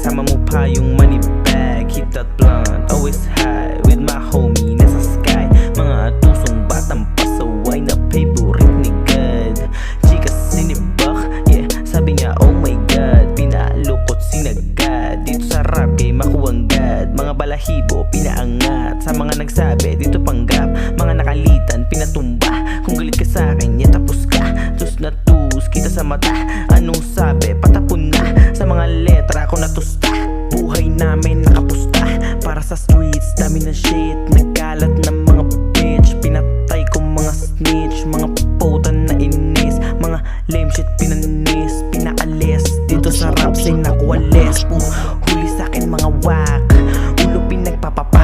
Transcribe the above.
Kasama mo pa yung money bag. Hit that blunt, always high with my homie, nasa sky. Mga tusong batang pasaway na favorite ni God. Chika sinibak, yeah, sabi niya oh my God. Pinalukot sinagad, dito sa rap game ako ang God. Mga balahibo, pinaangat, sa mga nagsabi, dito panggap. Mga nakalitan, pinatumba, kung galit ka sa akin, yeah tapos ka. Tus na tus, kita sa mata, anong sabi, patapon na. Sa mga letra ko natusta, buhay namin nakapusta. Para sa streets, dami ng shit, nagkalat ng mga bitch. Pinatay ko mga snitch, mga putan na inis. Mga lame shit pinanis, pinaalis, dito sa rap sing nakuwalis. Huli sa'kin mga wak, ulo pinagpapapa.